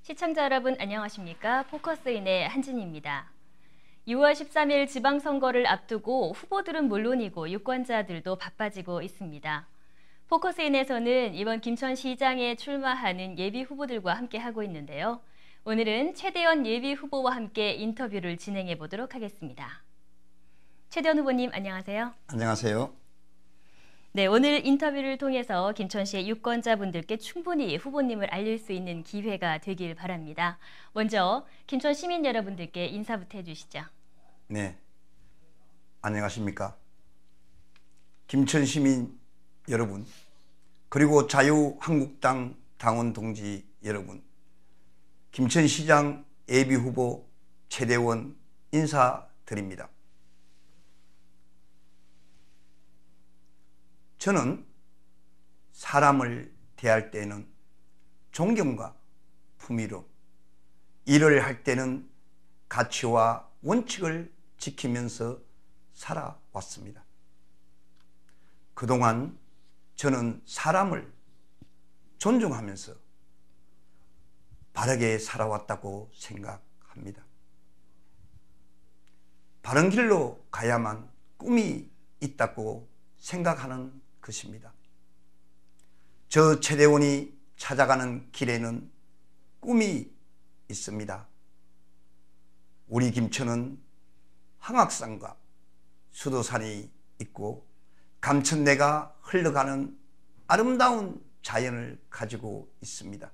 시청자 여러분 안녕하십니까? 포커스인의 한진입니다. 6월 13일 지방선거를 앞두고 후보들은 물론이고 유권자들도 바빠지고 있습니다. 포커스인에서는 이번 김천시장에 출마하는 예비 후보들과 함께 하고 있는데요. 오늘은 최대원 예비 후보와 함께 인터뷰를 진행해 보도록 하겠습니다. 최대원 후보님 안녕하세요. 안녕하세요. 네, 오늘 인터뷰를 통해서 김천시의 유권자분들께 충분히 후보님을 알릴 수 있는 기회가 되길 바랍니다. 먼저 김천 시민 여러분들께 인사부터 해주시죠. 네, 안녕하십니까. 김천 시민 여러분, 그리고 자유한국당 당원 동지 여러분, 김천시장 예비후보 최대원 인사드립니다. 저는 사람을 대할 때는 존경과 품위로, 일을 할 때는 가치와 원칙을 지키면서 살아왔습니다. 그동안 저는 사람을 존중하면서 바르게 살아왔다고 생각합니다. 바른 길로 가야만 꿈이 있다고 생각하는 것입니다. 저 최대원이 찾아가는 길에는 꿈이 있습니다. 우리 김천은 황악산과 수도산이 있고 감천내가 흘러가는 아름다운 자연을 가지고 있습니다.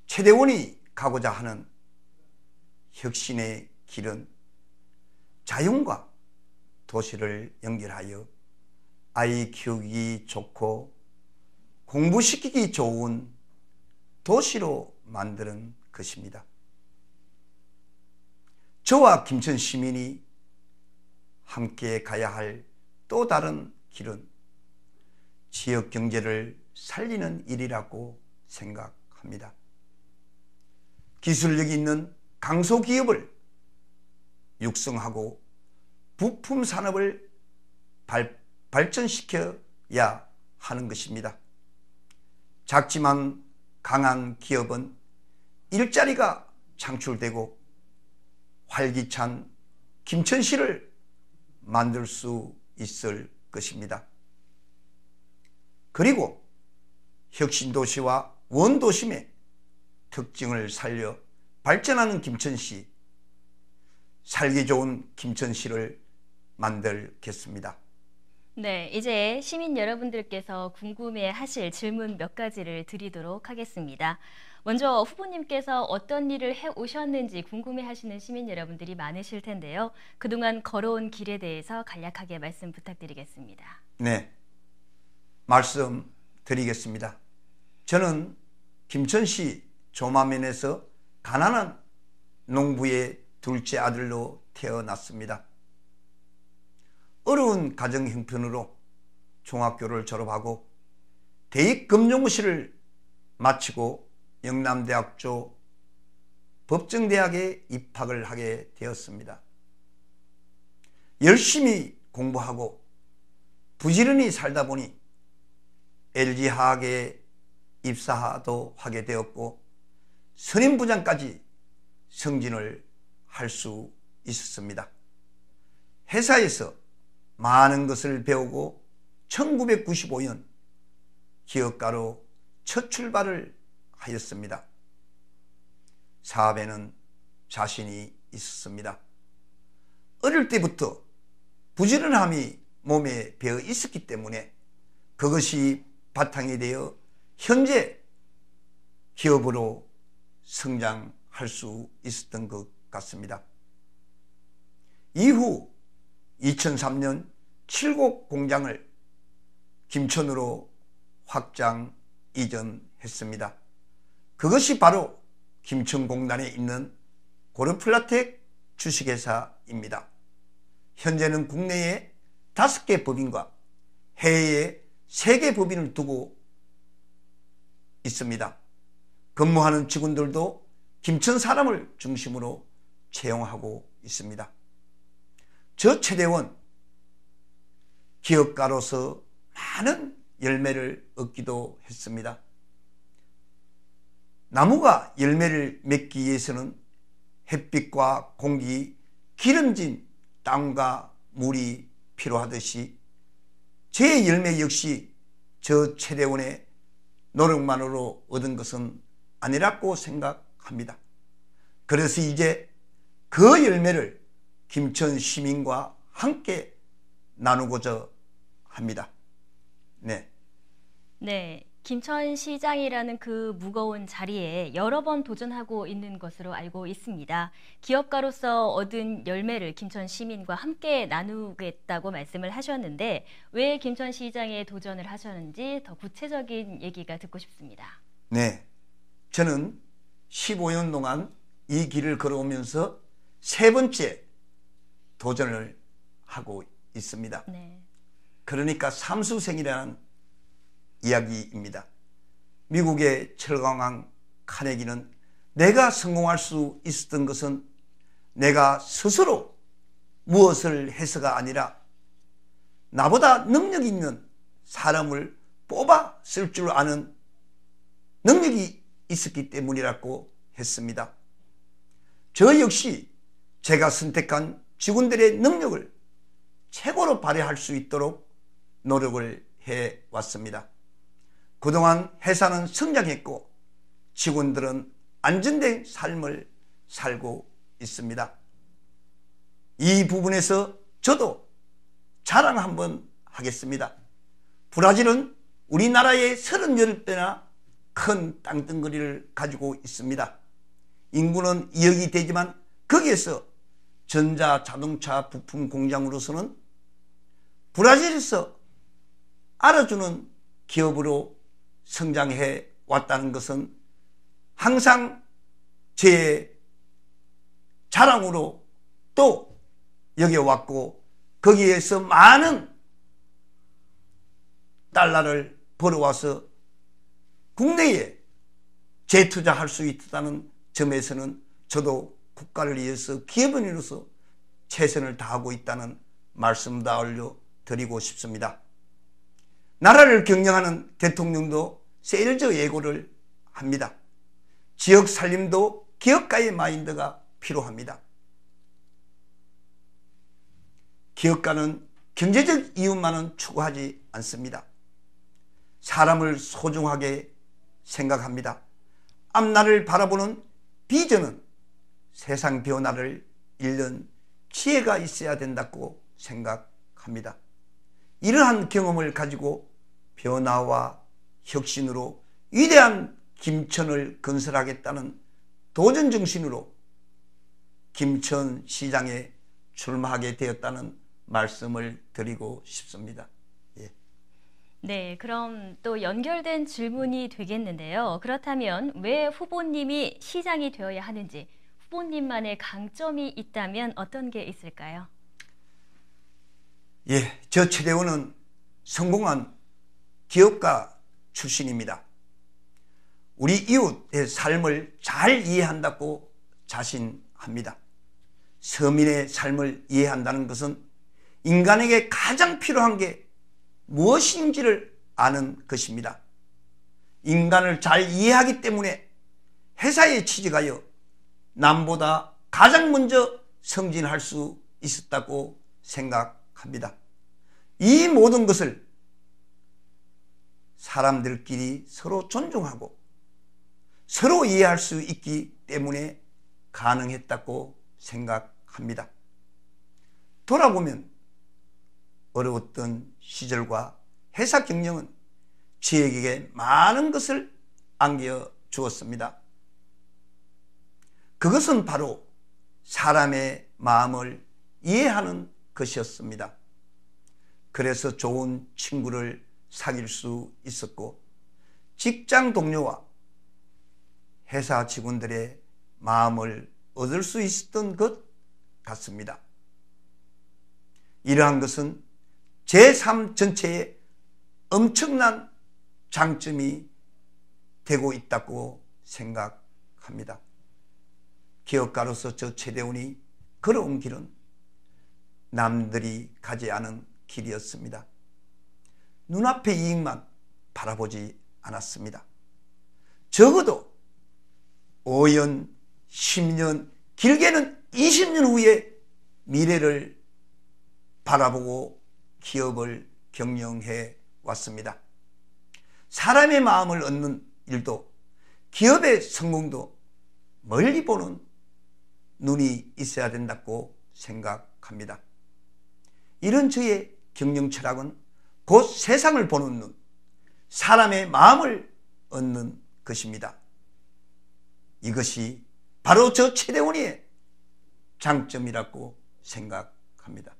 최대원이 가고자 하는 혁신의 길은 자연과 도시를 연결하여 아이 키우기 좋고 공부시키기 좋은 도시로 만드는 것입니다. 저와 김천 시민이 함께 가야 할 또 다른 길은 지역 경제를 살리는 일이라고 생각합니다. 기술력이 있는 강소기업을 육성하고 부품 산업을 발전시켜야 하는 것입니다. 작지만 강한 기업은 일자리가 창출되고 활기찬 김천시를 만들 수 있을 것입니다. 그리고 혁신도시와 원도심의 특징을 살려 발전하는 김천시, 살기 좋은 김천시를 만들겠습니다. 네, 이제 시민 여러분들께서 궁금해하실 질문 몇 가지를 드리도록 하겠습니다. 먼저 후보님께서 어떤 일을 해오셨는지 궁금해하시는 시민 여러분들이 많으실 텐데요. 그동안 걸어온 길에 대해서 간략하게 말씀 부탁드리겠습니다. 네, 말씀드리겠습니다. 저는 김천시 조마면에서 가난한 농부의 둘째 아들로 태어났습니다. 어려운 가정 형편으로 중학교를 졸업하고 대입금융고시를 마치고 영남대학교 법정대학에 입학을 하게 되었습니다. 열심히 공부하고 부지런히 살다 보니 LG화학에 입사도 하게 되었고 선임부장까지 승진을 할 수 있었습니다. 회사에서 많은 것을 배우고 1995년 기업가로 첫 출발을 하였습니다. 사업에는 자신이 있었습니다. 어릴 때부터 부지런함이 몸에 배어 있었기 때문에 그것이 바탕이 되어 현재 기업으로 성장할 수 있었던 것 같습니다. 이후 2003년 7곡 공장을 김천으로 확장 이전했습니다. 그것이 바로 김천공단에 있는 고르플라텍 주식회사입니다. 현재는 국내에 5개 법인과 해외에 3개 법인을 두고 있습니다. 근무하는 직원들도 김천 사람을 중심으로 채용하고 있습니다. 저 최대원 기업가로서 많은 열매를 얻기도 했습니다. 나무가 열매를 맺기 위해서는 햇빛과 공기, 기름진 땅과 물이 필요하듯이 제 열매 역시 저 최대원의 노력만으로 얻은 것은 아니라고 생각합니다. 그래서 이제 그 열매를 김천 시민과 함께 나누고자 합니다. 네. 네. 김천시장이라는 그 무거운 자리에 여러 번 도전하고 있는 것으로 알고 있습니다. 기업가로서 얻은 열매를 김천 시민과 함께 나누겠다고 말씀을 하셨는데 왜 김천시장에 도전을 하셨는지 더 구체적인 얘기가 듣고 싶습니다. 네. 저는 15년 동안 이 길을 걸어오면서 세 번째 도전을 하고 있습니다. 네. 그러니까 삼수생이라는 이야기입니다. 미국의 철강왕 카네기는 내가 성공할 수 있었던 것은 내가 스스로 무엇을 해서가 아니라 나보다 능력 있는 사람을 뽑아 쓸 줄 아는 능력이 있었기 때문이라고 했습니다. 저 역시 제가 선택한 직원들의 능력을 최고로 발휘할 수 있도록 노력을 해왔습니다. 그동안 회사는 성장했고 직원들은 안정된 삶을 살고 있습니다. 이 부분에서 저도 자랑 한번 하겠습니다. 브라질은 우리나라의 38배나 큰 땅덩어리를 가지고 있습니다. 인구는 2억이 되지만 거기에서 전자자동차 부품 공장으로서는 브라질에서 알아주는 기업으로 성장해 왔다는 것은 항상 제 자랑으로 또 여겨왔고 거기에서 많은 달러를 벌어와서 국내에 재투자할 수 있다는 점에서는 저도 국가를 위해서 기업인으로서 최선을 다하고 있다는 말씀도 알려드리고 싶습니다. 나라를 경영하는 대통령도 세일즈 예고를 합니다. 지역 살림도 기업가의 마인드가 필요합니다. 기업가는 경제적 이윤만은 추구하지 않습니다. 사람을 소중하게 생각합니다. 앞날을 바라보는 비전은 세상 변화를 읽는 지혜가 있어야 된다고 생각합니다. 이러한 경험을 가지고 변화와 혁신으로 위대한 김천을 건설하겠다는 도전정신으로 김천시장에 출마하게 되었다는 말씀을 드리고 싶습니다. 예. 네, 그럼 또 연결된 질문이 되겠는데요. 그렇다면 왜 후보님이 시장이 되어야 하는지, 후보님만의 강점이 있다면 어떤 게 있을까요? 예, 저 최대원은 성공한 기업가 출신입니다. 우리 이웃의 삶을 잘 이해한다고 자신합니다. 서민의 삶을 이해한다는 것은 인간에게 가장 필요한 게 무엇인지를 아는 것입니다. 인간을 잘 이해하기 때문에 회사에 취직하여 남보다 가장 먼저 승진할 수 있었다고 생각합니다. 이 모든 것을 사람들끼리 서로 존중하고 서로 이해할 수 있기 때문에 가능했다고 생각합니다. 돌아보면 어려웠던 시절과 회사 경영은 저에게 많은 것을 안겨주었습니다. 그것은 바로 사람의 마음을 이해하는 것이었습니다. 그래서 좋은 친구를 사귈 수 있었고 직장 동료와 회사 직원들의 마음을 얻을 수 있었던 것 같습니다. 이러한 것은 제 삶 전체에 엄청난 장점이 되고 있다고 생각합니다. 기업가로서 저 최대원이 걸어온 길은 남들이 가지 않은 길이었습니다. 눈앞의 이익만 바라보지 않았습니다. 적어도 5년, 10년, 길게는 20년 후의 미래를 바라보고 기업을 경영해 왔습니다. 사람의 마음을 얻는 일도 기업의 성공도 멀리 보는 눈이 있어야 된다고 생각합니다. 이런 저의 경영 철학은 곧 세상을 보는 눈, 사람의 마음을 얻는 것입니다. 이것이 바로 저 최대원의 장점이라고 생각합니다.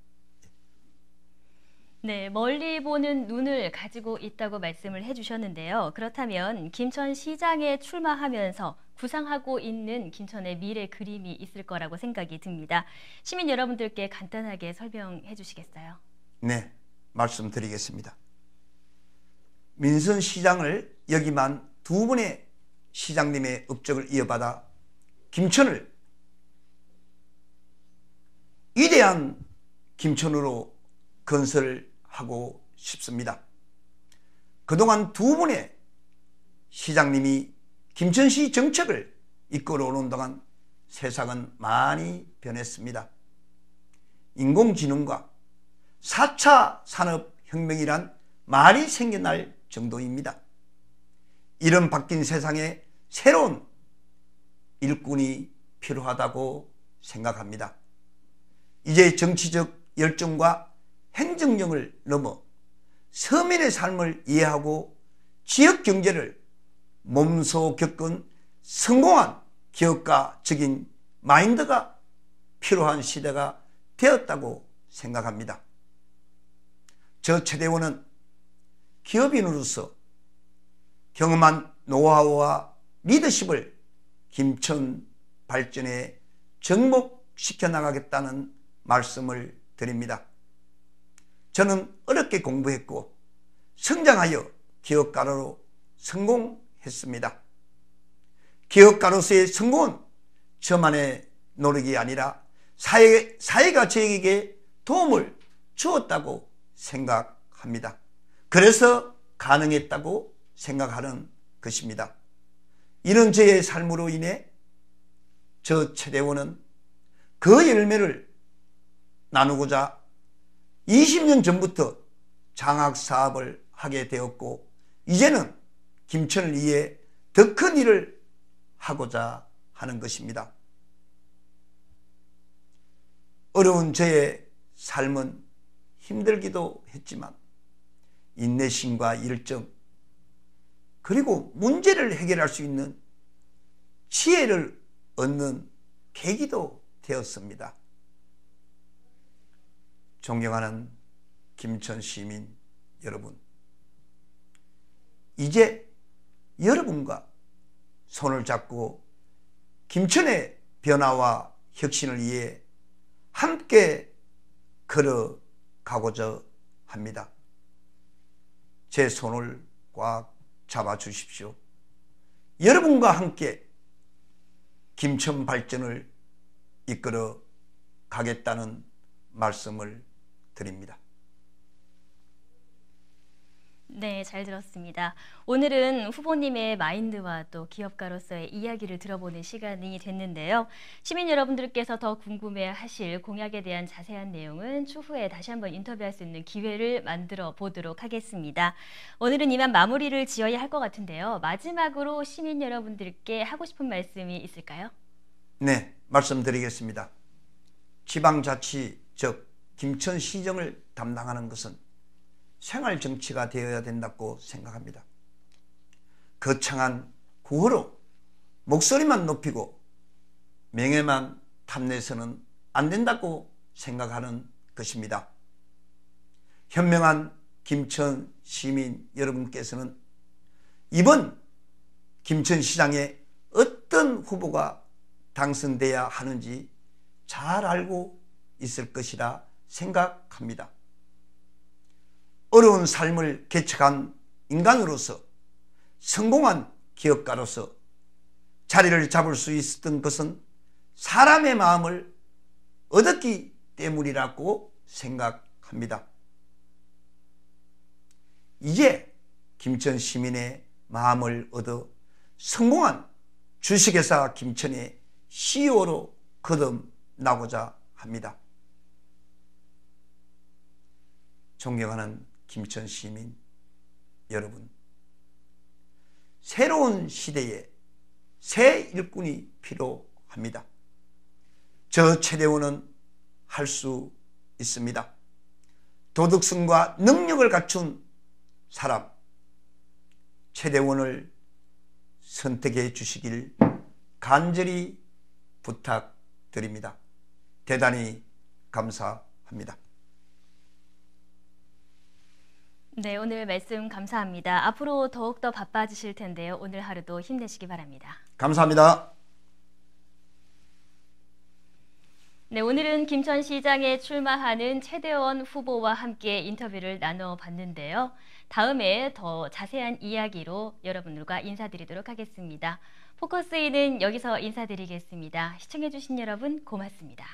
네, 멀리 보는 눈을 가지고 있다고 말씀을 해주셨는데요. 그렇다면 김천시장에 출마하면서 구상하고 있는 김천의 미래 그림이 있을 거라고 생각이 듭니다. 시민 여러분들께 간단하게 설명해 주시겠어요? 네, 말씀드리겠습니다. 민선시장을 역임한 두 분의 시장님의 업적을 이어받아 김천을 위대한 김천으로 건설하고 싶습니다. 그동안 두 분의 시장님이 김천시 정책을 이끌어오는 동안 세상은 많이 변했습니다. 인공지능과 4차 산업혁명이란 말이 생겨날 정도입니다. 이런 바뀐 세상에 새로운 일꾼이 필요하다고 생각합니다. 이제 정치적 열정과 행정력을 넘어 서민의 삶을 이해하고 지역 경제를 몸소 겪은 성공한 기업가적인 마인드가 필요한 시대가 되었다고 생각합니다. 저 최대원은 기업인으로서 경험한 노하우와 리더십을 김천 발전에 접목시켜 나가겠다는 말씀을 드립니다. 저는 어렵게 공부했고 성장하여 기업가로 성공했습니다. 기업가로서의 성공은 저만의 노력이 아니라 사회가 저에게 도움을 주었다고 생각합니다. 그래서 가능했다고 생각하는 것입니다. 이런 저의 삶으로 인해 저 최대원은 그 열매를 나누고자 20년 전부터 장학사업을 하게 되었고 이제는 김천을 위해 더 큰 일을 하고자 하는 것입니다. 어려운 저의 삶은 힘들기도 했지만 인내심과 열정 그리고 문제를 해결할 수 있는 지혜를 얻는 계기도 되었습니다. 존경하는 김천 시민 여러분, 이제 여러분과 손을 잡고 김천의 변화와 혁신을 위해 함께 걸어가고자 합니다. 제 손을 꽉 잡아주십시오. 여러분과 함께 김천 발전을 이끌어 가겠다는 말씀을 드립니다. 네, 잘 들었습니다. 오늘은 후보님의 마인드와 또 기업가로서의 이야기를 들어보는 시간이 됐는데요. 시민 여러분들께서 더 궁금해하실 공약에 대한 자세한 내용은 추후에 다시 한번 인터뷰할 수 있는 기회를 만들어 보도록 하겠습니다. 오늘은 이만 마무리를 지어야 할 것 같은데요. 마지막으로 시민 여러분들께 하고 싶은 말씀이 있을까요? 네, 말씀드리겠습니다. 지방자치, 즉 김천시정을 담당하는 것은 생활정치가 되어야 된다고 생각합니다. 거창한 구호로 목소리만 높이고 명예만 탐내서는 안 된다고 생각하는 것입니다. 현명한 김천 시민 여러분께서는 이번 김천시장에 어떤 후보가 당선돼야 하는지 잘 알고 있을 것이라 생각합니다. 어려운 삶을 개척한 인간으로서 성공한 기업가로서 자리를 잡을 수 있었던 것은 사람의 마음을 얻었기 때문이라고 생각합니다. 이제 김천 시민의 마음을 얻어 성공한 주식회사 김천의 CEO로 거듭나고자 합니다. 존경하는 김천 시민 여러분, 새로운 시대에 새 일꾼이 필요합니다. 저 최대원은 할 수 있습니다. 도덕성과 능력을 갖춘 사람 최대원을 선택해 주시길 간절히 부탁드립니다. 대단히 감사합니다. 네, 오늘 말씀 감사합니다. 앞으로 더욱더 바빠지실 텐데요. 오늘 하루도 힘내시기 바랍니다. 감사합니다. 네, 오늘은 김천시장에 출마하는 최대원 후보와 함께 인터뷰를 나눠봤는데요. 다음에 더 자세한 이야기로 여러분들과 인사드리도록 하겠습니다. 포커스인은 여기서 인사드리겠습니다. 시청해주신 여러분 고맙습니다.